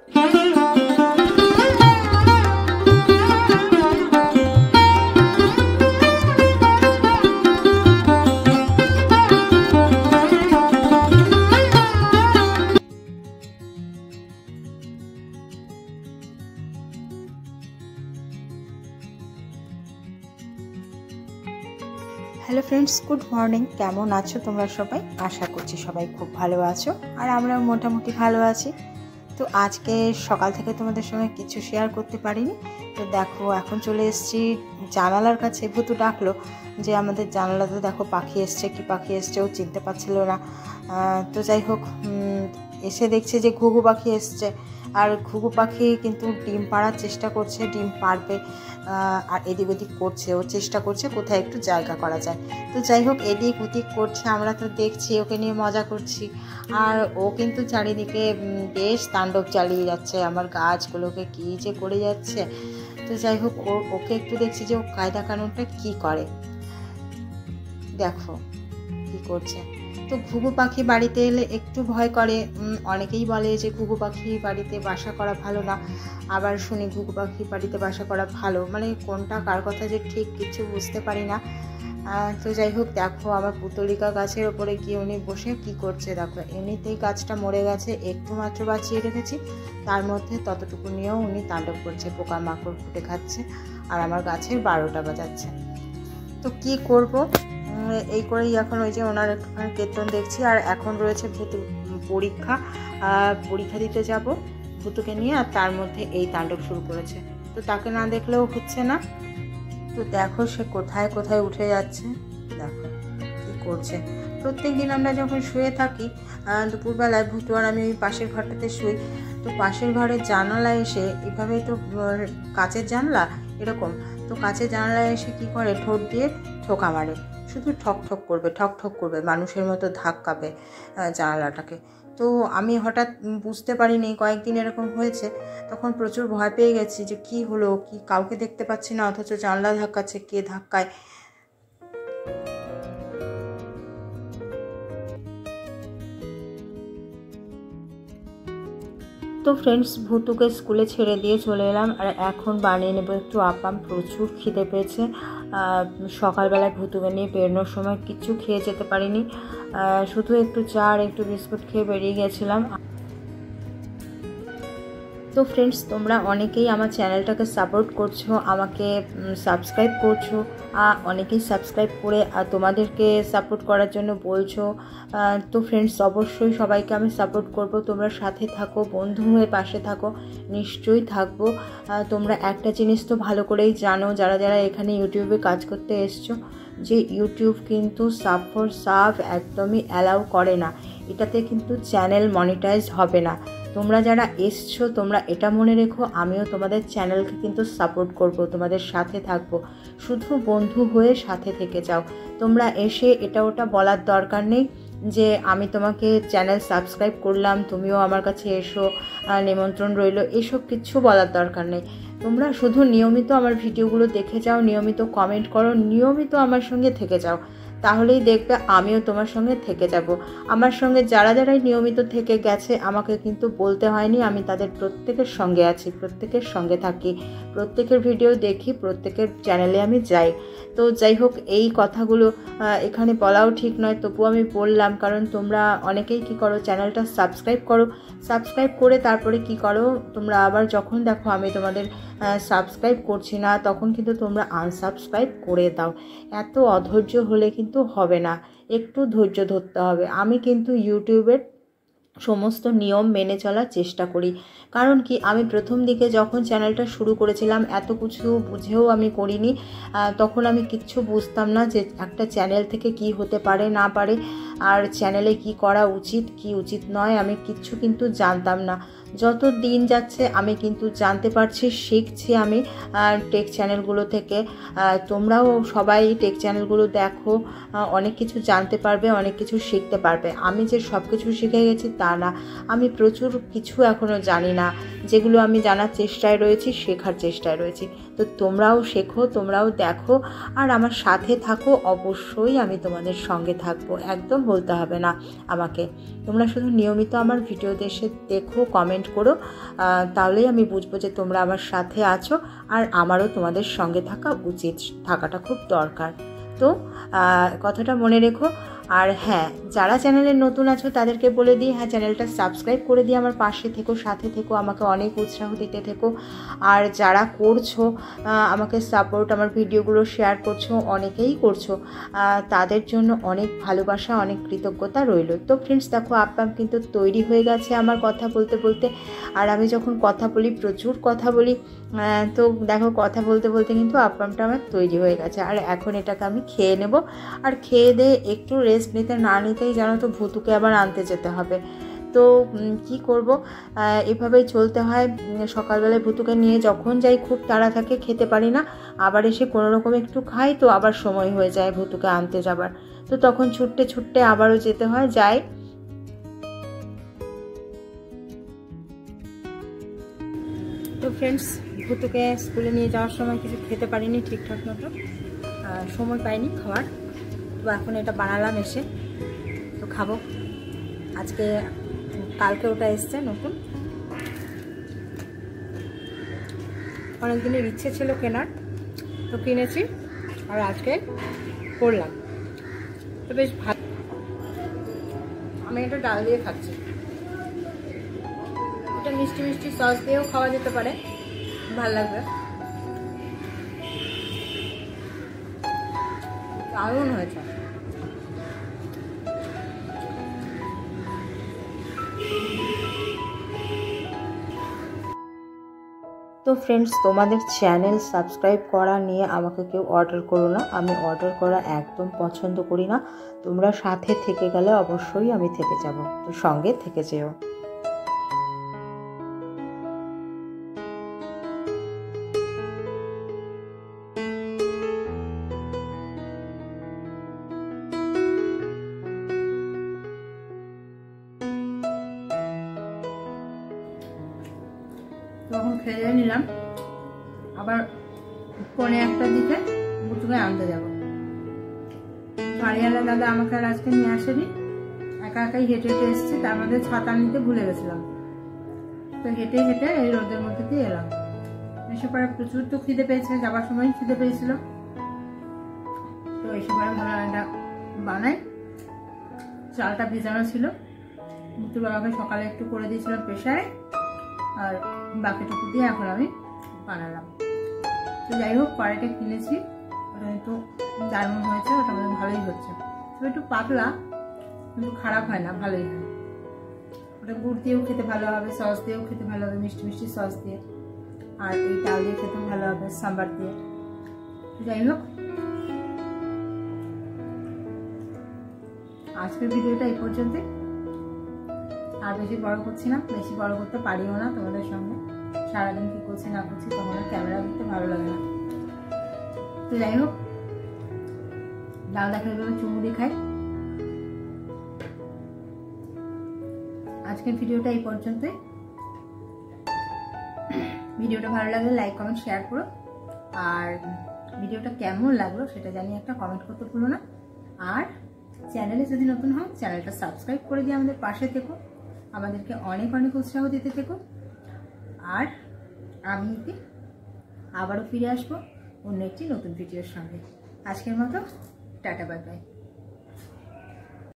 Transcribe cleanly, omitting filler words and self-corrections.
Hello friends, good morning. কেমন আছো তোমরা সবাই? আশা করছি সবাই খুব ভালো আছো, আর আমরাও মোটামুটি ভালো আছি। তো আজকে সকাল থেকে তোমাদের সঙ্গে কিছু শেয়ার করতে পারিনি। তো দেখো, এখন চলে এসেছি জানালার কাছে। ভূতু ডাকলো যে আমাদের জানালাতে দেখো পাখি এসছে, কি পাখি এসছে ও চিনতে পারছিল না। তো যাই হোক, এসে দেখছে যে ঘুঘু পাখি এসছে। আর ঘুঘু পাখি কিন্তু ডিম পাড়ার চেষ্টা করছে, ডিম পাড়বে আর এদিক ওদিক করছে, ও চেষ্টা করছে কোথায় একটু জায়গা করা যায়। তো যাই হোক, এদিক ওদিক করছে, আমরা তো দেখছি, ওকে নিয়ে মজা করছি। আর ও কিন্তু চারিদিকে বেশ তাণ্ডব চালিয়ে যাচ্ছে, আমার গাছগুলোকে কী যে করে যাচ্ছে। তো যাই হোক, ওকে একটু দেখছি যে ও কায়দা কানুনটা কী করে, দেখো কী করছে। তো ঘুঘু পাখি বাড়িতে এলে একটু ভয় করে। অনেকেই বলে যে ঘুঘু পাখি বাড়িতে বাসা করা ভালো না, আবার শুনি ঘুঘু পাখি বাড়িতে বাসা করা ভালো। মানে কোনটা কার কথা যে ঠিক কিছু বুঝতে পারি না। তো যাই হোক, দেখো আমার পুতলিকা গাছের ওপরে গিয়ে উনি বসে কি করছে। দেখো, এমনিতেই গাছটা মরে গেছে, একটু মাত্র বাঁচিয়ে রেখেছি, তার মধ্যে ততটুকু নিয়েও উনি তাণ্ডব করছে, পোকামাকড় ফুটে খাচ্ছে, আর আমার গাছের 12টা বাজাচ্ছে। তো কি করব, এই করেই এখন ওই যে ওনার একটুখানি কীর্তন দেখছি। আর এখন রয়েছে ভূতু পরীক্ষা দিতে যাব ভূতুকে নিয়ে, আর তার মধ্যে এই তাণ্ডব শুরু করেছে। তো তাকে না দেখলেও হচ্ছে না। তো দেখো সে কোথায় কোথায় উঠে যাচ্ছে, দেখো কি করছে। প্রত্যেক দিন আমরা যখন শুয়ে থাকি দুপুরবেলায়, ভূতু আর আমি ওই পাশের ঘরটাতে শুই। তো পাশের ঘরের জানালায় এসে এভাবেই, তো কাচের জানলা এরকম, তো কাচের জানালায় এসে কি করে, ঠোঁট দিয়ে ঠোকা মারে, শুধু ঠক ঠক করবে, ঠক ঠক করবে, মানুষের মতো ধাক্কাবে জানালাটাকে। তো আমি হঠাৎ বুঝতে পারিনি, কয়েকদিন এরকম হয়েছে, তখন প্রচুর ভয় পেয়ে গেছি যে কি হলো, কি কাউকে দেখতে পাচ্ছি না, অথচ জানলা ধাক্কাচ্ছে, কে ধাক্কায়। তো ফ্রেন্ডস, ভূতুকে স্কুলে ছেড়ে দিয়ে চলে এলাম, আর এখন বানিয়ে নেবো একটু আপাম। প্রচুর খিদে পেয়েছে। সকালবেলায় ভূতুকে নিয়ে বেরোনোর সময় কিছু খেয়ে যেতে পারিনি, শুধু একটু চা আর একটু বিস্কুট খেয়ে বেরিয়ে গেছিলাম। তো ফ্রেন্ডস, তোমরা অনেকেই আমার চ্যানেলটাকে সাপোর্ট করছো, আমাকে সাবস্ক্রাইব করছো, অনেকেই সাবস্ক্রাইব করে তোমাদেরকে সাপোর্ট করার জন্য বলছো। তো ফ্রেন্ডস, অবশ্যই সবাইকে আমি সাপোর্ট করব, তোমরা সাথে থাকো, বন্ধু হয়ে পাশে থাকো, নিশ্চয়ই থাকবো। তোমরা একটা জিনিস তো ভালো করেই জানো, যারা যারা এখানে ইউটিউবে কাজ করতে এসছো, যে ইউটিউব কিন্তু সাব ফর সাব একদমই অ্যালাউ করে না, এটাতে কিন্তু চ্যানেল মনিটাইজ হবে না। তোমরা যারা এসছো, তোমরা এটা মনে রেখো, আমিও তোমাদের চ্যানেলকে কিন্তু সাপোর্ট করব, তোমাদের সাথে থাকবো, শুধু বন্ধু হয়ে সাথে থেকে যাও। তোমরা এসে এটা ওটা বলার দরকার নেই যে আমি তোমাকে চ্যানেল সাবস্ক্রাইব করলাম, তুমিও আমার কাছে এসো, নিমন্ত্রণ রইল, এসব কিছু বলার দরকার নেই। তোমরা শুধু নিয়মিত আমার ভিডিওগুলো দেখে যাও, নিয়মিত কমেন্ট করো, নিয়মিত আমার সঙ্গে থেকে যাও, তাহলেই দেখবে আমিও তোমার সঙ্গে থেকে যাব। আমার সঙ্গে যারা যারাই নিয়মিত থেকে গেছে, আমাকে কিন্তু বলতে হয়নি, আমি তাদের প্রত্যেকের সঙ্গে আছি, প্রত্যেকের সঙ্গে থাকি, প্রত্যেকের ভিডিও দেখি, প্রত্যেকের চ্যানেলে আমি যাই। তো যাই হোক, এই কথাগুলো এখানে বলাও ঠিক নয়, তবুও আমি বললাম, কারণ তোমরা অনেকেই কি করো, চ্যানেলটা সাবস্ক্রাইব করো, সাবস্ক্রাইব করে তারপরে কি করো, তোমরা আবার যখন দেখো আমি তোমাদের সাবস্ক্রাইব করছি না, তখন কিন্তু তোমরা আনসাবস্ক্রাইব করে দাও। এত অধৈর্য হলে কিন্তু হবে না, একটু ধৈর্য ধরতে হবে। আমি কিন্তু ইউটিউবের সমস্ত নিয়ম মেনে চলার চেষ্টা করি, কারণ কি, আমি প্রথম দিকে যখন চ্যানেলটা শুরু করেছিলাম, এত কিছু বুঝেও আমি করিনি। তখন আমি কিচ্ছু বুঝতাম না যে একটা চ্যানেল থেকে কি হতে পারে না পারে, আর চ্যানেলে কি করা উচিত কি উচিত নয়, আমি কিচ্ছু কিন্তু জানতাম না। যত দিন যাচ্ছে আমি কিন্তু জানতে পারছি, শিখছি আমি টেক চ্যানেলগুলো থেকে। তোমরাও সবাই টেক চ্যানেলগুলো দেখো, অনেক কিছু জানতে পারবে, অনেক কিছু শিখতে পারবে। আমি যে সব কিছু শিখে গেছি তা না, আমি প্রচুর কিছু এখনও জানি না, যেগুলো আমি জানার চেষ্টায় রয়েছি, শেখার চেষ্টায় রয়েছি। তো তোমরাও শেখো, তোমরাও দেখো আর আমার সাথে থাকো। অবশ্যই আমি তোমাদের সঙ্গে থাকবো, একদম বলতে হবে না আমাকে। তোমরা শুধু নিয়মিত আমার ভিডিও দেখো, কমেন্ট করো, তাহলেই আমি বুঝবো যে তোমরা আমার সাথে আছো আর আমারও তোমাদের সঙ্গে থাকা উচিত, থাকাটা খুব দরকার। তো কথাটা মনে রেখো। আর হ্যাঁ, যারা চ্যানেলে নতুন আছো তাদেরকে বলে দিই, হ্যাঁ চ্যানেলটা সাবস্ক্রাইব করে দিয়ে আমার পাশে থেকো, সাথে থেকো, আমাকে অনেক উৎসাহ দিতে থেকো। আর যারা করছো আমাকে সাপোর্ট, আমার ভিডিওগুলো শেয়ার করছো, অনেকেই করছো, তাদের জন্য অনেক ভালোবাসা, অনেক কৃতজ্ঞতা রইল। তো ফ্রেন্ডস দেখো, আপ্পাম কিন্তু তৈরি হয়ে গেছে আমার কথা বলতে বলতে। আর আমি যখন কথা বলি, প্রচুর কথা বলি, তো দেখো কথা বলতে বলতে কিন্তু আপ্পামটা আমার তৈরি হয়ে গেছে। আর এখন এটাকে আমি খেয়ে নেব। আর খেয়ে দিয়ে একটু রেস্ট নিতে না নিতেই জানো তো ভুতুকে আবার আনতে যেতে হবে। তো কি করব, এভাবেই চলতে হয়। সকালবেলায় ভুতুকে নিয়ে যখন যাই খুব তাড়া থাকে, খেতে পারি না, আবার এসে কোনো রকম একটু খাই, তো আবার সময় হয়ে যায় ভুতুকে আনতে যাবার। তো তখন ছুটতে ছুটতে আবারও যেতে হয়, যাই। তো ফ্রেন্ডস, ভুতুকে স্কুলে নিয়ে যাওয়ার সময় কিছু খেতে পারিনি ঠিকঠাক মতো, সময় পাইনি খাওয়ার। তো এখন এটা বানালাম এসে, তো খাবো। আজকে কালকে ওটা এসছে নতুন, অনেক দিনের ইচ্ছে ছিল কেনার, তো কিনেছি আর আজকে করলাম। তো বেশ ভালো। আমি এটা ডাল দিয়ে খাচ্ছি। এটা মিষ্টি মিষ্টি সস দিয়েও খাওয়া যেতে পারে, ভালো লাগবে, দারুণ হয়েছে। তো ফ্রেন্ডস, তোমাদের চ্যানেল সাবস্ক্রাইব করা নিয়ে আমাকে কেউ অর্ডার করো না, আমি অর্ডার করা একদম পছন্দ করি না। তোমরা সাথে থেকে গেলে অবশ্যই আমি থেকে যাব, তো সঙ্গে থেকে যেও। তখন খেয়ে নিলাম, আবার 1:45টার দিকে ভুতুকে আনতে যাবো। বাড়িওয়ালা দাদা আমাকে আর আজকে নিয়ে আসেনি, একা একাই হেঁটে হেঁটে এসেছি, তার মধ্যে ছাতা নিতে ভুলে গেছিলাম। তো হেঁটে হেঁটে এই রোদের মধ্যে দিয়ে এলাম। এসে পরে প্রচুর তো খিদে পেয়েছে, যাবার সময় খিদে পেয়েছিল, তো এসে পরে ভালো এটা বানাই। চালটা ভেজানো ছিল, ভুতুর বাবাকে সকালে একটু করে দিয়েছিলাম প্রেশারে, আর বাকিটুকু দিয়ে এখন আমি বানালাম। তো যাই হোক, কড়াইটা কিনেছি, ওটা কিন্তু দারুণ হয়েছে, ওটা আমাদের ভালোই হচ্ছে। তো একটু পাতলা, কিন্তু খারাপ হয় না, ভালোই হয়। ওটা গুড় দিয়েও খেতে ভালো হবে, সস দিয়েও খেতে ভালো হবে, মিষ্টি মিষ্টি সস দিয়ে, আর এই ডাল দিয়ে খেতে ভালো হবে, সাম্বার দিয়ে। যাই হোক, আজকের ভিডিওটা এই পর্যন্তই। আর বেশি বড় করছি না, বেশি বড় করতে পারিও না তোমাদের সঙ্গে। সারাদিন কি করছি না করছি তখন ক্যামেরা দেখতে ভালো লাগে না। তো যাই হোক, ডাল দেখা এভাবে চুমুড়ি খাই। আজকের ভিডিওটা এই পর্যন্তই। ভিডিওটা ভালো লাগলে লাইক কমেন্ট শেয়ার করো, আর ভিডিওটা কেমন লাগলো সেটা জানিয়ে একটা কমেন্ট করতে ভুলো না। আর চ্যানেলে যদি নতুন হও, চ্যানেলটা সাবস্ক্রাইব করে দিয়ে আমাদের পাশে থেকো, আমাদেরকে অনেক অনেক উৎসাহ দিতে থেকো। আর আমি আবারও ফিরে আসবো অন্য একটি নতুন ভিডিওর সঙ্গে। আজকের মতো টাটা, বাই বাই।